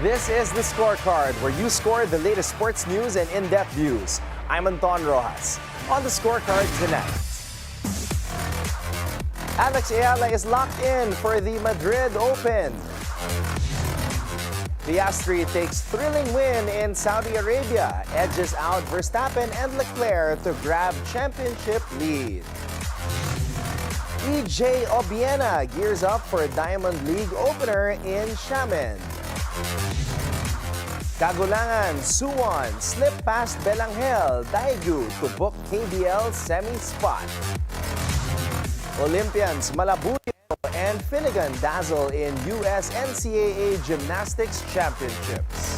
This is the Scorecard, where you score the latest sports news and in-depth views. I'm Anton Roxas. On the Scorecard tonight, Eala is locked in for the Madrid Open. Piastri takes thrilling win in Saudi Arabia, edges out Verstappen and Leclerc to grab championship lead. Obiena gears up for a Diamond League opener in Xiamen. Cagulangan, Suwon slip past Daegu to book KBL semi-spot. Olympians Malabuyo and Finnegan dazzle in US-NCAA Gymnastics Championships.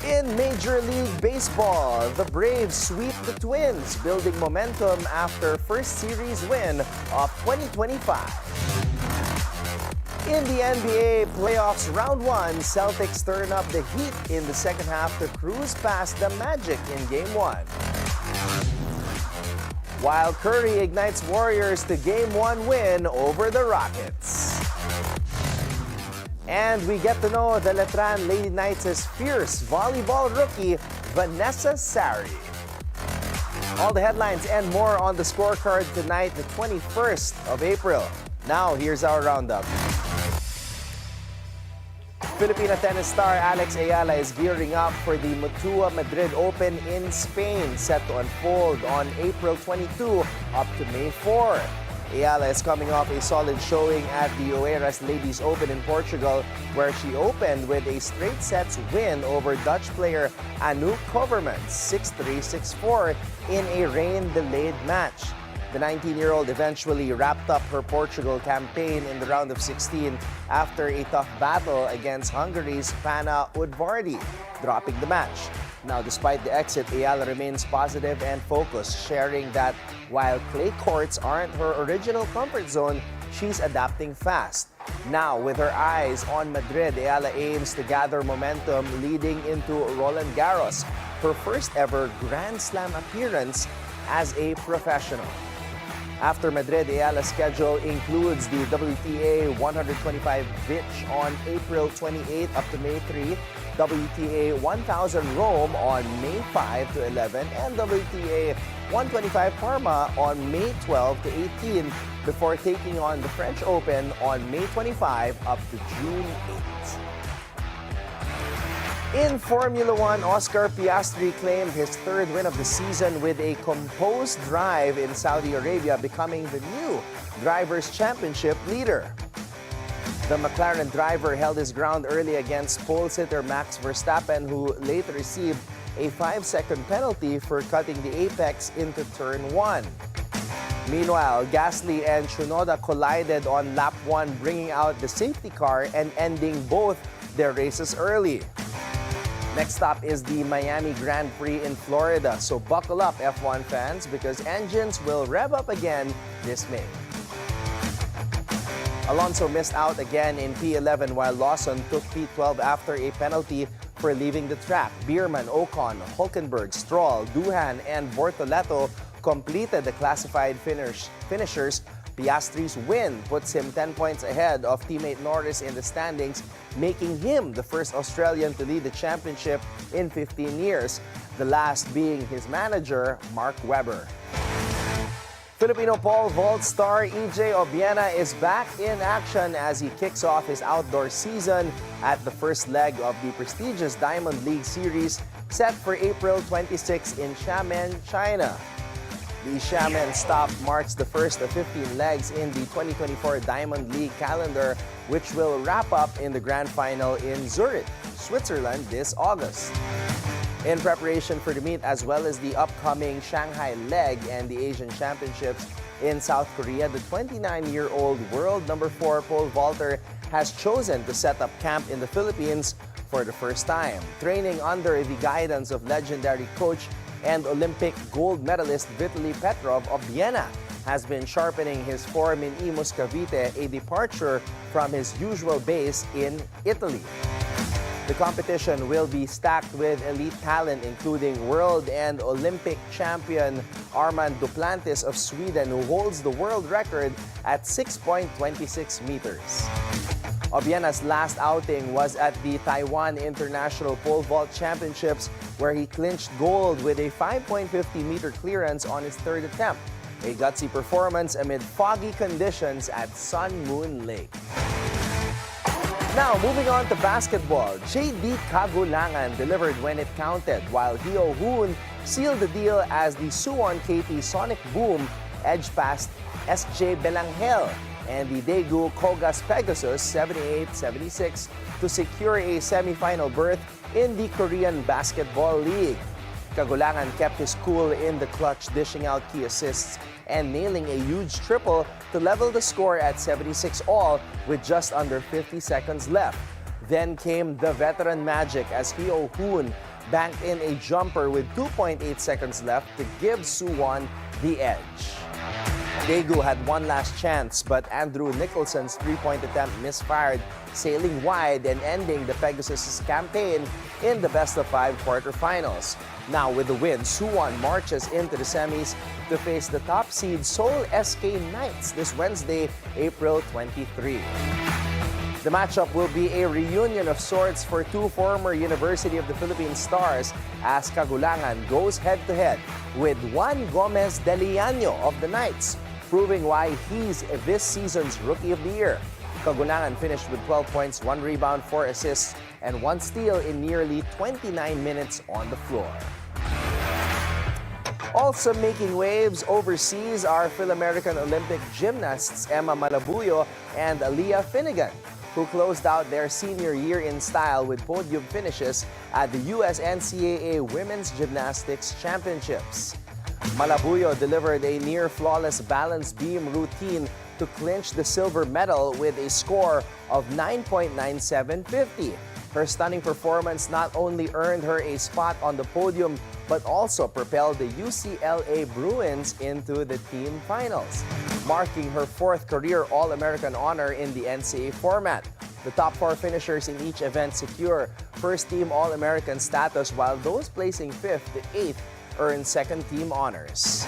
In Major League Baseball, the Braves sweep the Twins, building momentum after first series win of 2025. In the NBA playoffs round 1, Celtics turn up the heat in the second half to cruise past the Magic in Game 1. While Curry ignites Warriors to Game 1 win over the Rockets. And we get to know the Letran Lady Knights' fierce volleyball rookie, Vanessa Sarie. All the headlines and more on the Scorecard tonight, the 21st of April. Now, here's our roundup. Filipina tennis star Eala is gearing up for the Madrid Open in Spain, set to unfold on April 22 up to May 4. Eala is coming off a solid showing at the Obiena Ladies Open in Portugal, where she opened with a straight sets win over Dutch player Anouk Kovermans 6-3, 6-4 in a rain-delayed match. The 19-year-old eventually wrapped up her Portugal campaign in the round of 16 after a tough battle against Hungary's Panna Udvardy, dropping the match. Now, despite the exit, Eala remains positive and focused, sharing that while clay courts aren't her original comfort zone, she's adapting fast. Now, with her eyes on Madrid, Eala aims to gather momentum leading into Roland Garros, her first ever Grand Slam appearance as a professional. After Madrid, Eala's schedule includes the WTA 125 Vich on April 28 up to May 3, WTA 1000 Rome on May 5 to 11, and WTA 125 Parma on May 12 to 18 before taking on the French Open on May 25 up to June 8. In Formula One, Oscar Piastri claimed his third win of the season with a composed drive in Saudi Arabia, becoming the new Drivers' Championship leader. The McLaren driver held his ground early against pole sitter Max Verstappen, who later received a 5-second penalty for cutting the apex into Turn 1. Meanwhile, Gasly and Tsunoda collided on lap 1, bringing out the safety car and ending both their races early. Next stop is the Miami Grand Prix in Florida, so buckle up F1 fans because engines will rev up again this May. Alonso missed out again in P11 while Lawson took P12 after a penalty for leaving the track. Bierman, Ocon, Hulkenberg, Stroll, Duhan, and Bortoleto completed the classified finishers. Piastri's win puts him 10 points ahead of teammate Norris in the standings, making him the first Australian to lead the championship in 15 years, the last being his manager, Mark Webber. Filipino pole vault star Obiena is back in action as he kicks off his outdoor season at the first leg of the prestigious Diamond League Series set for April 26 in Xiamen, China. The Xiamen stop marks the first of 15 legs in the 2024 Diamond League calendar, which will wrap up in the grand final in Zurich, Switzerland this August. In preparation for the meet, as well as the upcoming Shanghai leg and the Asian Championships in South Korea, the 29-year-old world number 4 pole vaulter has chosen to set up camp in the Philippines for the first time, training under the guidance of legendary coach and Olympic gold medalist Vitaly Petrov of Obiena. Has been sharpening his form in Imos, Cavite, a departure from his usual base in Italy. The competition will be stacked with elite talent including world and Olympic champion Armand Duplantis of Sweden, who holds the world record at 6.26 meters. Obiena's last outing was at the Taiwan International Pole Vault Championships, where he clinched gold with a 5.50-meter clearance on his third attempt. A gutsy performance amid foggy conditions at Sun Moon Lake. Now, moving on to basketball, J.D. Cagulangan delivered when it counted, while Hyo Hoon sealed the deal as the Suwon KT Sonic Boom edged past SJ Belangel and the Daegu Kogas Pegasus 78-76 to secure a semifinal berth in the Korean Basketball League. Cagulangan kept his cool in the clutch, dishing out key assists and nailing a huge triple to level the score at 76-all with just under 50 seconds left. Then came the veteran magic as Hyo Hoon banked in a jumper with 2.8 seconds left to give Suwon the edge. Daegu had one last chance, but Andrew Nicholson's three-point attempt misfired, sailing wide and ending the Pegasus' campaign in the best-of-5 quarterfinals. Now, with the win, Suwon marches into the semis to face the top seed Seoul SK Knights this Wednesday, April 23. The matchup will be a reunion of sorts for two former University of the Philippines stars as Cagulangan goes head-to-head with Juan Gomez de Liano of the Knights, proving why he's this season's Rookie of the Year. Cagulangan finished with 12 points, 1 rebound, 4 assists, and 1 steal in nearly 29 minutes on the floor. Also making waves overseas are Phil-American Olympic gymnasts Emma Malabuyo and Aleah Finnegan, who closed out their senior year in style with podium finishes at the US-NCAA Women's Gymnastics Championships. Malabuyo delivered a near-flawless balance beam routine to clinch the silver medal with a score of 9.9750. Her stunning performance not only earned her a spot on the podium, but also propelled the UCLA Bruins into the team finals, marking her 4th career All-American honor in the NCAA format. The top 4 finishers in each event secure first-team All-American status, while those placing 5th to 8th earn second-team honors.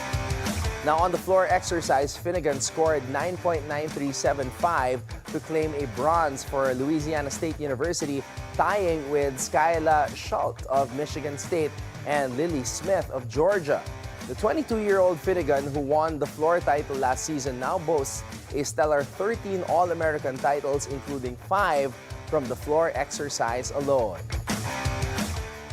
Now, on the floor exercise, Finnegan scored 9.9375 to claim a bronze for Louisiana State University, tying with Skyla Schultz of Michigan State and Lily Smith of Georgia. The 22-year-old Finnegan, who won the floor title last season, now boasts a stellar 13 All-American titles, including 5 from the floor exercise alone.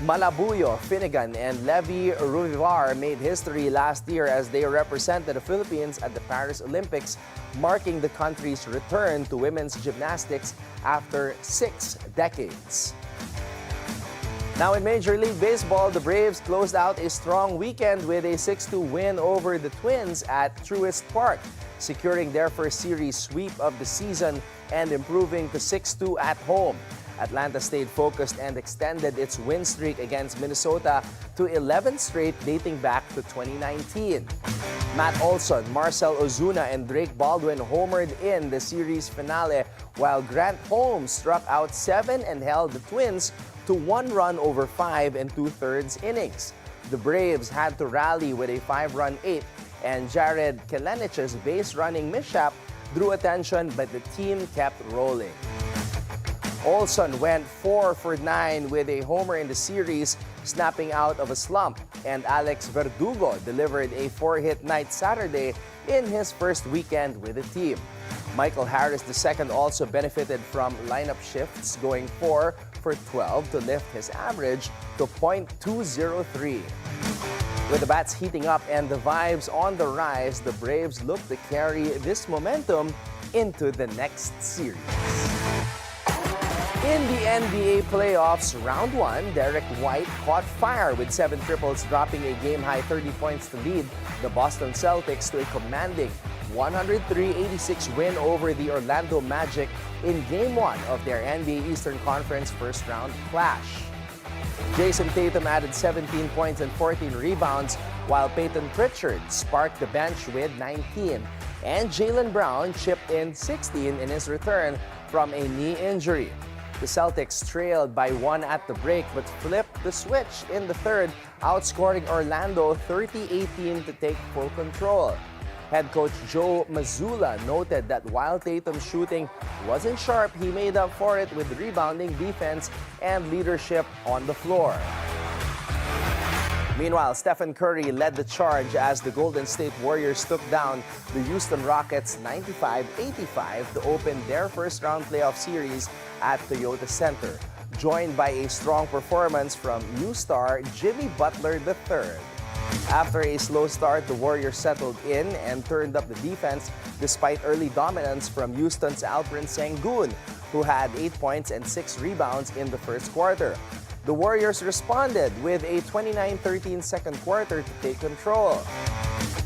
Malabuyo, Finnegan, and Levi Ruvivar made history last year as they represented the Philippines at the Paris Olympics, marking the country's return to women's gymnastics after 6 decades. Now in Major League Baseball, the Braves closed out a strong weekend with a 6-2 win over the Twins at Truist Park, securing their first series sweep of the season and improving to 6-2 at home. Atlanta stayed focused and extended its win streak against Minnesota to 11 straight dating back to 2019. Matt Olson, Marcel Ozuna, and Drake Baldwin homered in the series finale, while Grant Holmes struck out 7 and held the Twins to 1 run over 5 2/3 innings. The Braves had to rally with a 5-run 8th, and Jared Kelenich's base-running mishap drew attention, but the team kept rolling. Olson went 4 for 9 with a homer in the series, snapping out of a slump, and Alex Verdugo delivered a 4-hit night Saturday in his first weekend with the team. Michael Harris II also benefited from lineup shifts, going 4 for 12 to lift his average to .203. With the bats heating up and the vibes on the rise, the Braves look to carry this momentum into the next series. In the NBA playoffs, Round 1, Derek White caught fire with 7 triples, dropping a game-high 30 points to lead the Boston Celtics to a commanding 103-86 win over the Orlando Magic in Game 1 of their NBA Eastern Conference first-round clash. Jason Tatum added 17 points and 14 rebounds, while Peyton Pritchard sparked the bench with 19, and Jaylen Brown chipped in 16 in his return from a knee injury. The Celtics trailed by 1 at the break but flipped the switch in the third, outscoring Orlando 30-18 to take full control. Head coach Joe Mazzulla noted that while Tatum's shooting wasn't sharp, he made up for it with rebounding, defense, and leadership on the floor. Meanwhile, Stephen Curry led the charge as the Golden State Warriors took down the Houston Rockets 95-85 to open their first-round playoff series at Toyota Center, joined by a strong performance from new star Jimmy Butler III. After a slow start, the Warriors settled in and turned up the defense despite early dominance from Houston's Alperen Sengun, who had 8 points and 6 rebounds in the first quarter. The Warriors responded with a 29-13 second quarter to take control.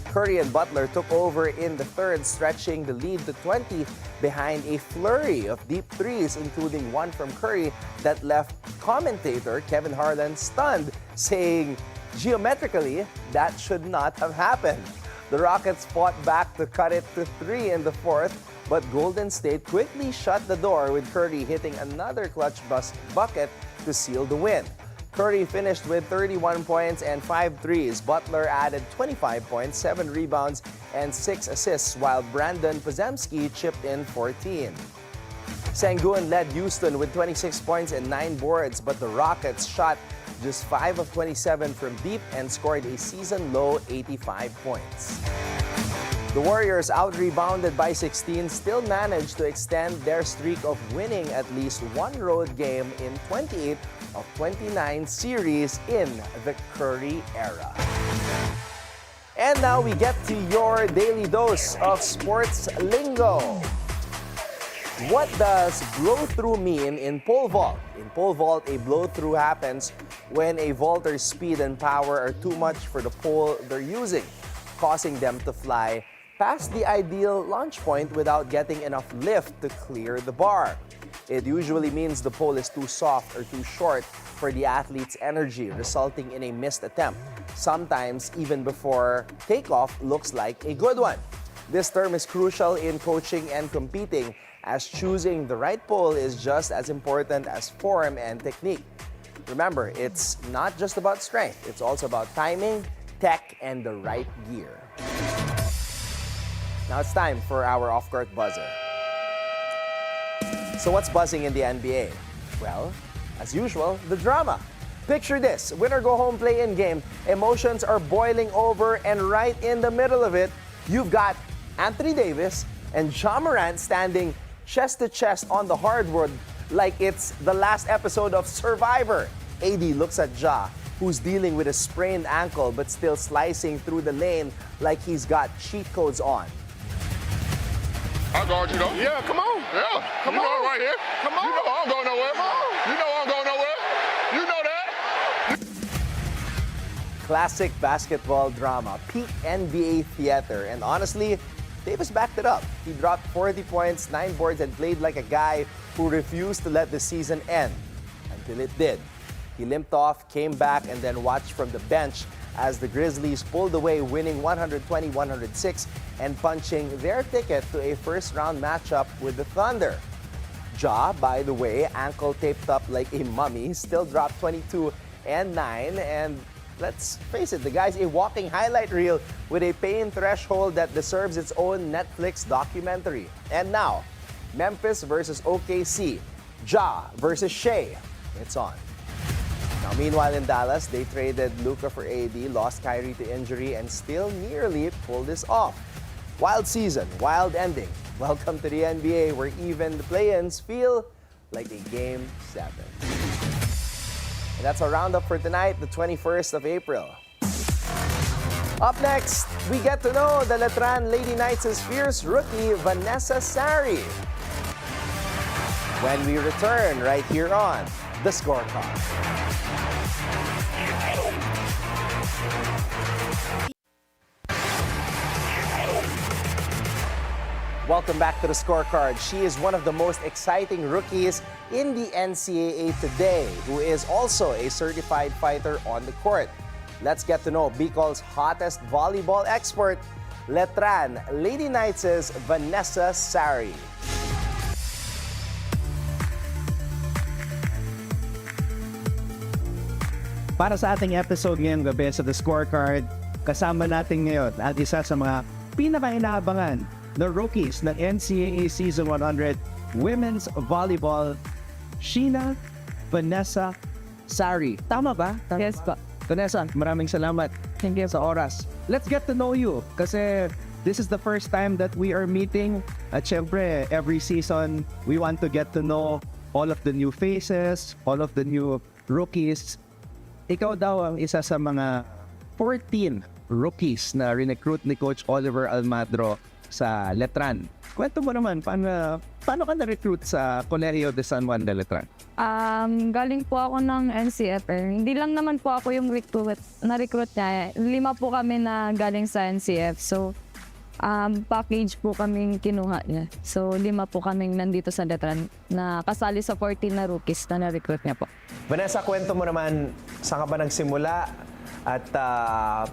Curry and Butler took over in the third, stretching the lead to 20 behind a flurry of deep threes, including one from Curry that left commentator Kevin Harlan stunned, saying, "Geometrically, that should not have happened." The Rockets fought back to cut it to 3 in the fourth, but Golden State quickly shut the door with Curry hitting another clutch bucket to seal the win. Curry finished with 31 points and 5 threes. Butler added 25 points, 7 rebounds, and 6 assists, while Brandon Podziemski chipped in 14. Sengun led Houston with 26 points and 9 boards, but the Rockets shot just 5 of 27 from deep and scored a season-low 85 points. The Warriors, out-rebounded by 16, still managed to extend their streak of winning at least one road game in 28 of 29 series in the Curry era. And now we get to your daily dose of sports lingo. What does blow-through mean in pole vault? In pole vault, a blow-through happens when a vaulter's speed and power are too much for the pole they're using, causing them to fly past the ideal launch point without getting enough lift to clear the bar. It usually means the pole is too soft or too short for the athlete's energy, resulting in a missed attempt. Sometimes, even before takeoff looks like a good one. This term is crucial in coaching and competing, as choosing the right pole is just as important as form and technique. Remember, it's not just about strength, it's also about timing, tech, and the right gear. Now it's time for our off-court buzzer. So what's buzzing in the NBA? Well, as usual, the drama. Picture this, winner-go-home play-in game. Emotions are boiling over, and right in the middle of it, you've got Anthony Davis and Ja Morant standing chest-to-chest on the hardwood like it's the last episode of Survivor. AD looks at Ja, who's dealing with a sprained ankle but still slicing through the lane like he's got cheat codes on. I guard you though. Yeah, come on. Yeah, Come you know on. I'm right here. Come on. You know I don't go nowhere. Come on. You know I don't go nowhere. You know that. Classic basketball drama, peak NBA theater, and honestly, Davis backed it up. He dropped 40 points, 9 boards, and played like a guy who refused to let the season end. Until it did. He limped off, came back, and then watched from the bench as the Grizzlies pulled away, winning 120-106 and punching their ticket to a first-round matchup with the Thunder. Ja, by the way, ankle taped up like a mummy, still dropped 22 and 9, and let's face it, the guy's a walking highlight reel with a pain threshold that deserves its own Netflix documentary. And now, Memphis versus OKC, Ja versus Shea. It's on. Now, meanwhile in Dallas, they traded Luka for AD, lost Kyrie to injury, and still nearly pulled this off. Wild season, wild ending. Welcome to the NBA, where even the play-ins feel like a Game 7. And that's our roundup for tonight, the 21st of April. Up next, we get to know the Letran Lady Knights' fierce rookie, Vanessa Sarie. When we return right here on The Scorecard. Welcome back to The Scorecard. She is one of the most exciting rookies in the NCAA today, who is also a certified fighter on the court. Let's get to know Bicol's hottest volleyball expert, Letran Lady Knights' Vanessa Sarie. Para sa ating episode ngayong gabi sa The Scorecard, kasama natin ngayon at isa sa mga pinaka-inaabangan na rookies ng NCAA Season 100 Women's Volleyball, Vanessa Sarie. Tama ba? Yes po. Vanessa, maraming salamat. Thank you. Sa oras. Let's get to know you kasi this is the first time that we are meeting at syempre every season we want to get to know all of the new faces, all of the new rookies. Ikaw daw ang isa sa mga 14 rookies na recruit ni Coach Oliver Almadro sa Letran. Kwento mo naman, paano ka na-recruit sa Colegio de San Juan de Letran? Galing po ako ng NCF. Hindi lang naman po ako yung na-recruit niya. 5 po kami na galing sa NCF. So, package po kaming kinuha niya. So, 5 po kaming nandito sa Letran na kasali sa 14 na rookies na na-recruit niya po. Vanessa, kwento mo naman, saan ka ba nagsimula at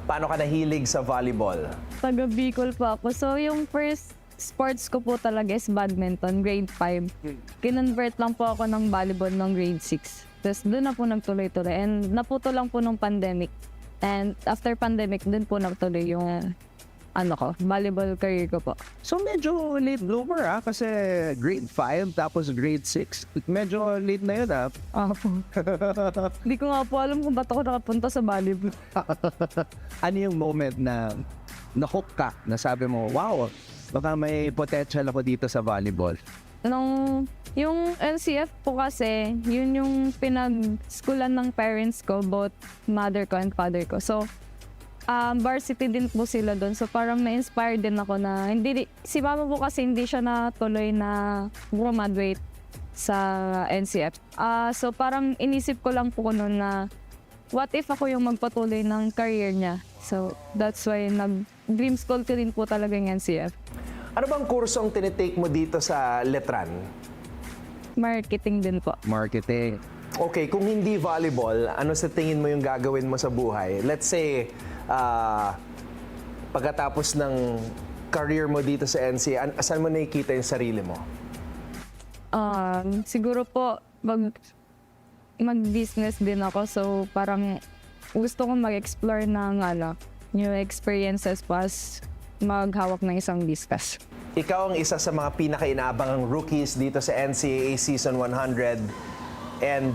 paano ka nahilig sa volleyball? Taga Bicol po ako. So, yung first sports ko po talaga is badminton, grade 5. Kinonvert lang po ako ng volleyball ng grade 6. Tapos doon na po nagtuloy-tuloy. And naputo lang po nung pandemic. And after pandemic, doon po nagtuloy yung volleyball career ko po. So medyo late bloomer kasi grade 5 tapos grade 6. Medyo late na yun Po. Hindi ko nga po alam kung ba't ako nakapunta sa volleyball. Ano yung moment na na-hook ka, na sabi mo, wow, baka may potential ako dito sa volleyball? Yung NCF po kasi, yun yung pinag-schoolan ng parents ko, both mother ko and father ko. So, varsity din po sila doon. So parang na-inspire din ako na si mama po kasi hindi siya natuloy na graduate sa NCF. So parang inisip ko lang po noon na what if ako yung magpatuloy ng career niya. So that's why dream school ko din po talaga yung NCF. Ano bang kursong tinitake mo dito sa Letran? Marketing din po. Marketing. Okay, kung hindi volleyball, ano sa tingin mo yung gagawin mo sa buhay? Let's say, pagkatapos ng career mo dito sa NCAA, saan mo nakikita yung sarili mo? Siguro po, mag-business din ako. So, parang gusto kong mag-explore ng new experiences pas maghawak ng isang business. Ikaw ang isa sa mga pinaka-inaabangang rookies dito sa NCAA Season 100. And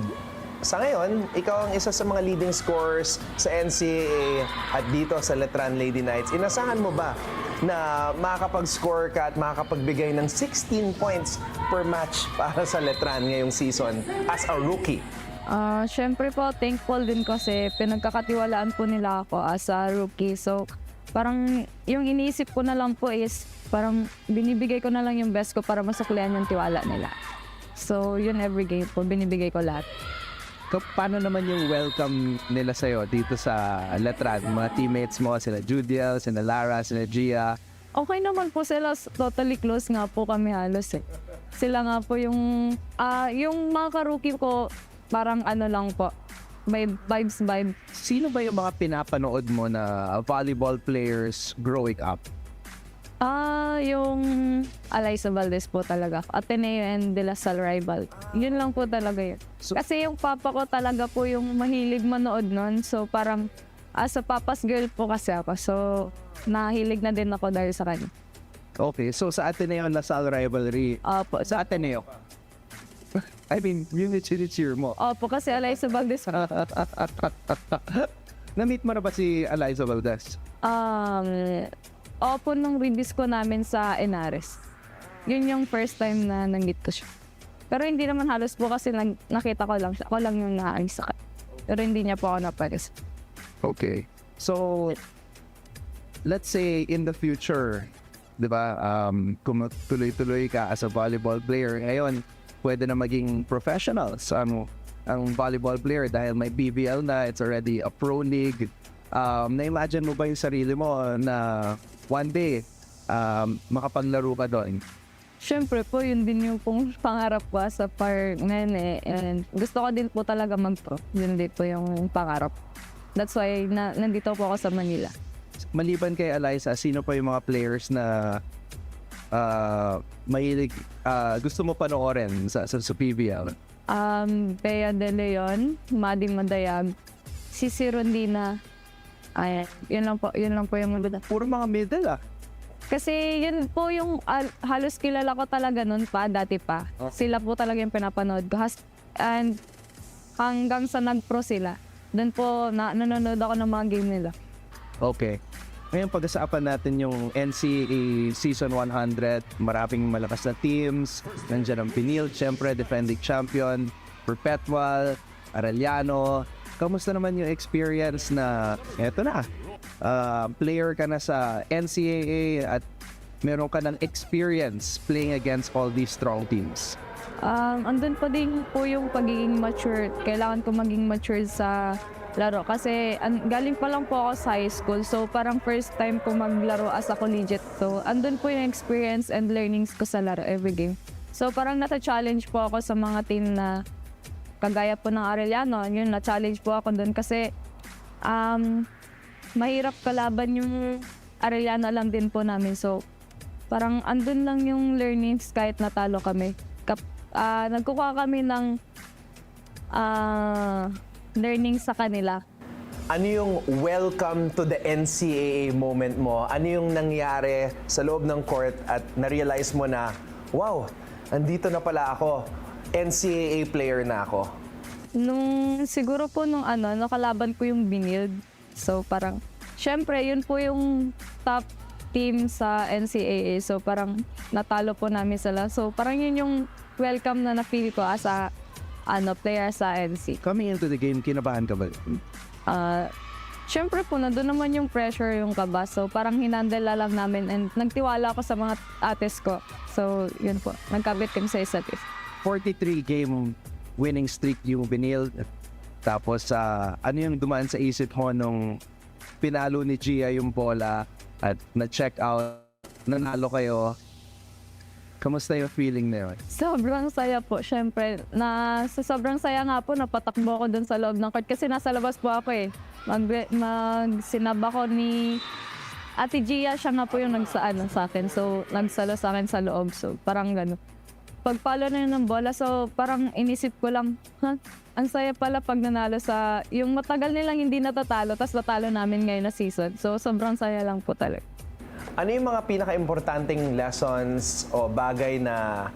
sa ngayon, ikaw ang isa sa mga leading scorers sa NCAA at dito sa Letran Lady Knights. Inasahan mo ba na makakapag-score ka at makakapagbigay ng 16 points per match para sa Letran ngayong season as a rookie? Siyempre po, thankful din kasi pinagkakatiwalaan po nila ako as a rookie. So, parang yung iniisip ko na lang po is parang binibigay ko na lang yung best ko para masuklian yung tiwala nila. So, yun every game po, binibigay ko lahat. Paano naman yung welcome nila sa'yo dito sa Letran? Mga teammates mo, sila Judiel, sila Lara, sila Gia. Okay naman po sila, totally close nga po kami halos eh. Sila nga po yung mga ka-rookie ko, parang lang po, may vibes. Sino ba yung mga pinapanood mo na volleyball players growing up? Yung Aleah Valdez po talaga. Ateneo and De La Salle rival. Yun lang po talaga yun. Kasi yung papa ko talaga po yung mahilig manood nun. So parang as a papa's girl po kasi ako. So nahilig na din ako dahil sa kanya. Okay, so sa Ateneo and La Salle rivalry, Opo. sa Ateneo? I mean, yung cheer mo. Opo, kasi Aleah Valdez. Na-meet mo na ba si Aleah Valdez? Opo, nung release ko namin sa Enares. Yun yung first time na nang-meet ko siya. Pero hindi naman halos po kasi nakita ko lang siya. Ako lang yung naayos sa kanya. Pero hindi niya po ako naparis. Okay. So, let's say in the future, di ba, kung tuloy-tuloy ka as a volleyball player, ngayon, pwede na maging professionals ang volleyball player dahil may BVL na, it's already a pro league. Na-imagine mo ba yung sarili mo na one day, makapaglaro ka doon? Siyempre po, yun din yung pangarap ko sa ngayon eh. And gusto ko din po talaga mag-pro. Yun din po yung pangarap. That's why nandito po ako sa Manila. Maliban kay Aleah, sino pa yung mga players na mahilig, gusto mo panoorin sa PBL? Bea De Leon, Maddie Madayag, si Rondina. Ayan, yun lang po yung maganda. Puro mga middle ah. Kasi yun po yung halos kilala ko talaga noon pa, dati pa. Sila po talaga yung pinapanood ko. And hanggang sa nag-pro sila, doon po nanonood ako ng mga game nila. Okay. Ngayon pag-usapan natin yung NCAA Season 100. Maraming malakas na teams. Nandiyan ang Pinil, syempre, defending champion. Perpetual, Arellano. Kamusta naman yung experience na eto na? Player ka na sa NCAA at meron ka ng experience playing against all these strong teams. Andun pa din po yung pagiging mature. Kailangan ko maging mature sa laro kasi galing pa lang po ako sa high school, so parang first time ko maglaro as a collegiate. So andun po yung experience and learnings ko sa laro every game. So parang nata-challenge po ako sa mga team na kagaya po ng Arellano. Yun, na-challenge po ako dun kasi mahirap kalaban yung Arellano lang din po namin. So, parang andun lang yung learnings kahit natalo kami. Nagkukuha kami ng learnings sa kanila. Ano yung welcome to the NCAA moment mo? Ano yung nangyari sa loob ng court at na-realize mo na, wow, andito na pala ako. NCAA player na ako. Siguro po nakalaban ko yung Binild. So parang, syempre yun po yung top team sa NCAA. So parang natalo po namin sila. So parang yun yung welcome na na-feel ko as a player sa NC. Coming into the game, kinabahan ka ba? Syempre po, nandun naman yung pressure, yung kaba. So parang hinandle lang namin and nagtiwala ako sa mga ates ko. So yun po, nagkabit kami sa isa't isa. 43 game winning streak yung Binild. Tapos ano yung dumaan sa isip mo nung pinalo ni Gia yung bola at na-check out, nanalo kayo? Kamusta yung feeling na yun? Sobrang saya po, syempre. Sa sobrang saya nga po, napatakbo ako dun sa loob ng court kasi nasa labas po ako eh. Sinab ako ni Ate Gia, siya nga po yung nagsaan sa akin. So, nagsalo sa akin sa loob. So, parang gano'n. Pagpalo na yun ng bola, so parang inisip ko lang, ang saya pala pag nanalo sa, yung matagal nilang hindi natatalo, tapos natalo namin ngayon na season. So sobrang saya lang po talaga. Ano yung mga pinaka-importanting lessons o bagay na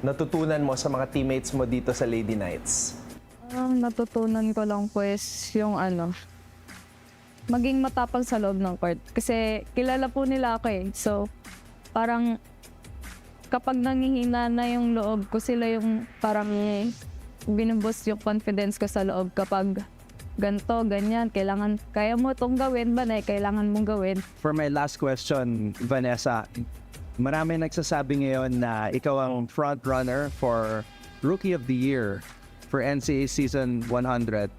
natutunan mo sa mga teammates mo dito sa Lady Knights? Natutunan ko lang pues yung maging matapang sa loob ng court. Kasi kilala po nila ako eh. So parang kapag nangihina na yung loob ko, sila yung parang binuboost yung confidence ko sa loob kapag ganto, ganyan, kaya mo itong gawin ba na kailangan mong gawin. For my last question, Vanessa, marami nagsasabi ngayon na ikaw ang front runner for Rookie of the Year for NCAA Season 100.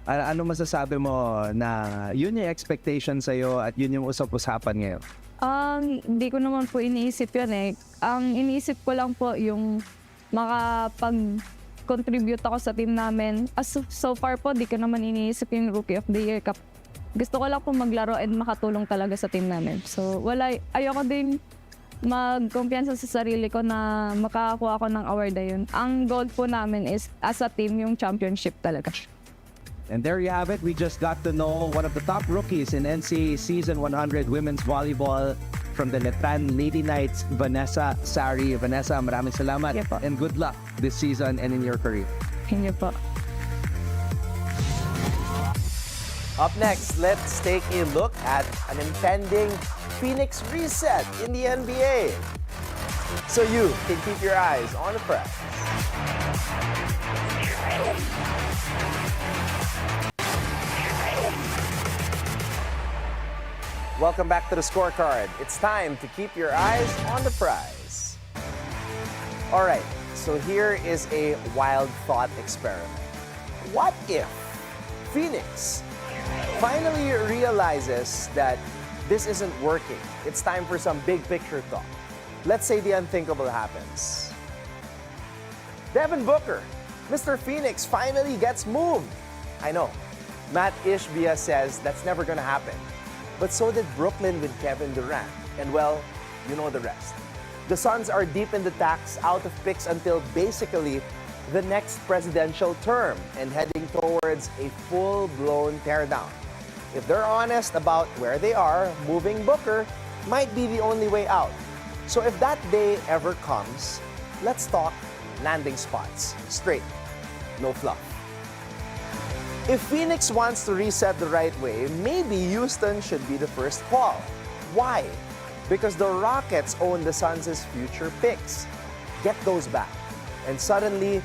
Ano masasabi mo na yun yung expectation sa'yo at yun yung usap-usapan ngayon? Hindi ko naman po iniisip yun eh. Ang iniisip ko lang po yung makapag-contribute ako sa team namin. So far po, di ko naman iniisip yung Rookie of the Year. Gusto ko lang po maglaro and makatulong talaga sa team namin. So ayoko din magkumpiyansa sa sarili ko na makakakuha ko ng award na yun. Ang goal po namin is as a team yung championship talaga. And there you have it. We just got to know one of the top rookies in NCAA Season 100 Women's Volleyball from the Letran Lady Knights, Vanessa Sarie. Vanessa, maraming salamat and good luck this season and in your career. Thank you po. Up next, let's take a look at an impending Phoenix reset in the NBA. So you can keep your eyes on the prize. Welcome back to the Scorecard. It's time to keep your eyes on the prize. All right, so here is a wild thought experiment. What if Phoenix finally realizes that this isn't working? It's time for some big picture talk. Let's say the unthinkable happens. Devin Booker, Mr. Phoenix, finally gets moved. I know, Matt Ishbia says that's never gonna happen. But so did Brooklyn with Kevin Durant. And well, you know the rest. The Suns are deep in the tax, out of picks until basically the next presidential term and heading towards a full-blown teardown. If they're honest about where they are, moving Booker might be the only way out. So if that day ever comes, let's talk landing spots. Straight, no fluff. If Phoenix wants to reset the right way, maybe Houston should be the first call. Why? Because the Rockets own the Suns' future picks. Get those back. And suddenly,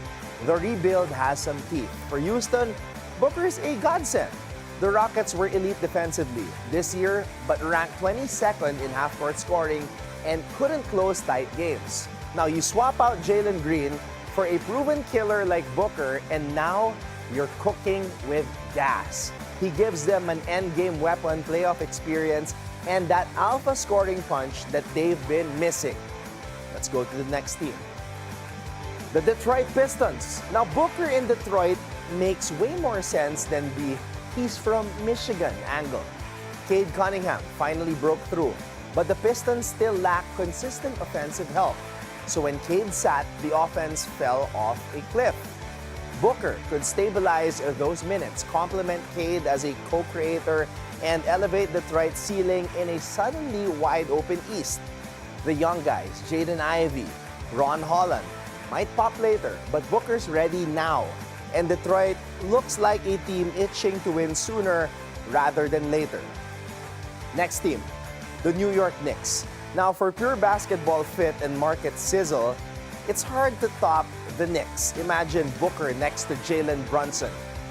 the rebuild has some teeth. For Houston, Booker's a godsend. The Rockets were elite defensively this year, but ranked 22nd in half-court scoring and couldn't close tight games. Now, you swap out Jalen Green for a proven killer like Booker, and now you're cooking with gas. He gives them an endgame weapon, playoff experience, and that alpha scoring punch that they've been missing. Let's go to the next team. The Detroit Pistons. Now, Booker in Detroit makes way more sense than the "he's from Michigan" angle. Cade Cunningham finally broke through, but the Pistons still lack consistent offensive help. So when Cade sat, the offense fell off a cliff. Booker could stabilize those minutes, complement Cade as a co-creator, and elevate Detroit's ceiling in a suddenly wide-open East. The young guys, Jaden Ivey, Ron Holland, might pop later, but Booker's ready now. And Detroit looks like a team itching to win sooner rather than later. Next team, the New York Knicks. Now, for pure basketball fit and market sizzle, it's hard to top the Knicks. Imagine Booker next to Jalen Brunson.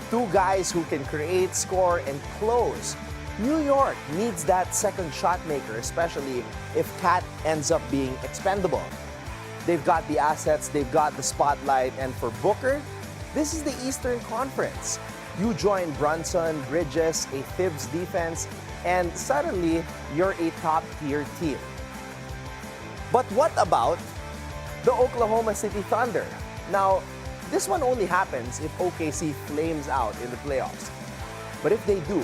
Two guys who can create, score, and close. New York needs that second shot maker, especially if Cat ends up being expendable. They've got the assets, they've got the spotlight, and for Booker, this is the Eastern Conference. You join Brunson, Bridges, a Thibs defense, and suddenly you're a top-tier team. But what about the Oklahoma City Thunder? Now, this one only happens if OKC flames out in the playoffs. But if they do,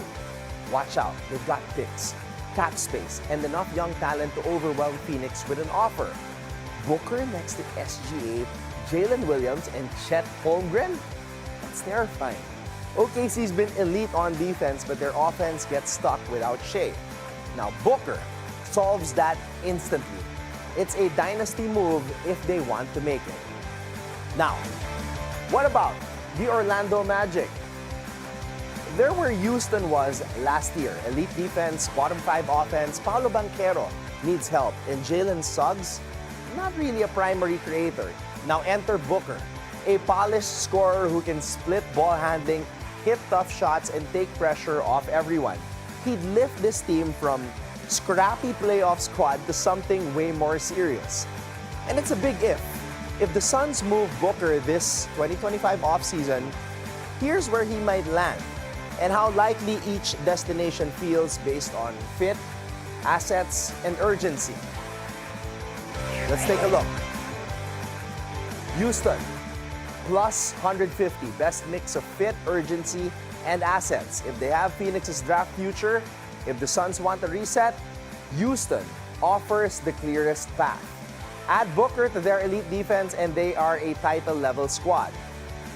watch out. They've got picks, cap space, and enough young talent to overwhelm Phoenix with an offer. Booker next to SGA, Jalen Williams, and Chet Holmgren? That's terrifying. OKC's been elite on defense, but their offense gets stuck without Shea. Now, Booker solves that instantly. It's a dynasty move if they want to make it. Now, what about the Orlando Magic? They're where Houston was last year. Elite defense, bottom five offense. Paolo Banchero needs help. And Jalen Suggs, not really a primary creator. Now enter Booker, a polished scorer who can split ball handling, hit tough shots, and take pressure off everyone. He'd lift this team from scrappy playoff squad to something way more serious. And it's a big if. If the Suns move Booker this 2025 offseason, here's where he might land and how likely each destination feels based on fit, assets, and urgency. Let's take a look. Houston, plus 150, best mix of fit, urgency, and assets. If they have Phoenix's draft future, if the Suns want a reset, Houston offers the clearest path. Add Booker to their elite defense and they are a title-level squad.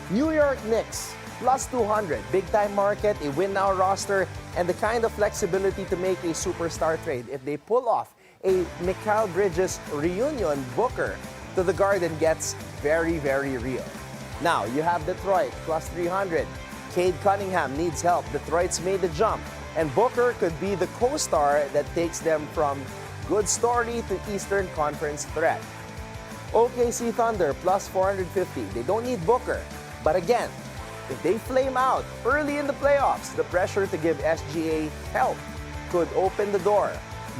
New York Knicks, plus 200, big-time market, a win-now roster, and the kind of flexibility to make a superstar trade. If they pull off a Mikal Bridges reunion, Booker to the Garden gets very, very real. Now, you have Detroit, plus 300. Cade Cunningham needs help. Detroit's made the jump. And Booker could be the co-star that takes them from good story to Eastern Conference threat. OKC Thunder, plus 450. They don't need Booker. But again, if they flame out early in the playoffs, the pressure to give SGA help could open the door.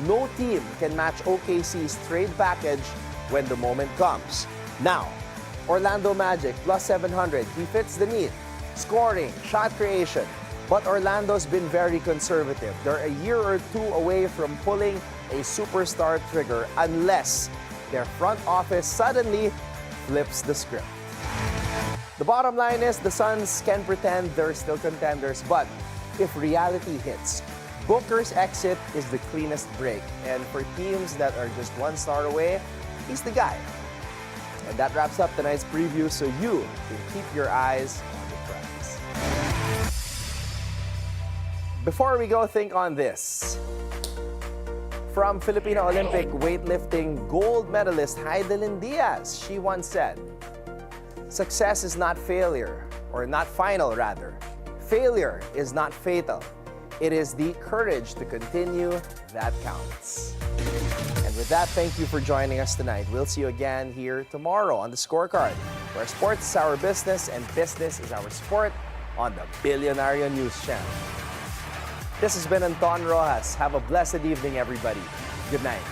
No team can match OKC's trade package when the moment comes. Now, Orlando Magic, plus 700. He fits the need. Scoring, shot creation. But Orlando's been very conservative. They're a year or two away from pulling a superstar trigger unless their front office suddenly flips the script. The bottom line is the Suns can pretend they're still contenders, but if reality hits, Booker's exit is the cleanest break. And for teams that are just one star away, he's the guy. And that wraps up tonight's preview, so you can keep your eyes on the prize. Before we go, think on this. From Filipino Olympic weightlifting gold medalist Heidelin Diaz, she once said, "Success is not failure, or not final rather. Failure is not fatal. It is the courage to continue that counts." And with that, thank you for joining us tonight. We'll see you again here tomorrow on the Scorecard, where sports is our business and business is our sport on the Bilyonaryo News Channel. This has been Anton Roxas. Have a blessed evening, everybody. Good night.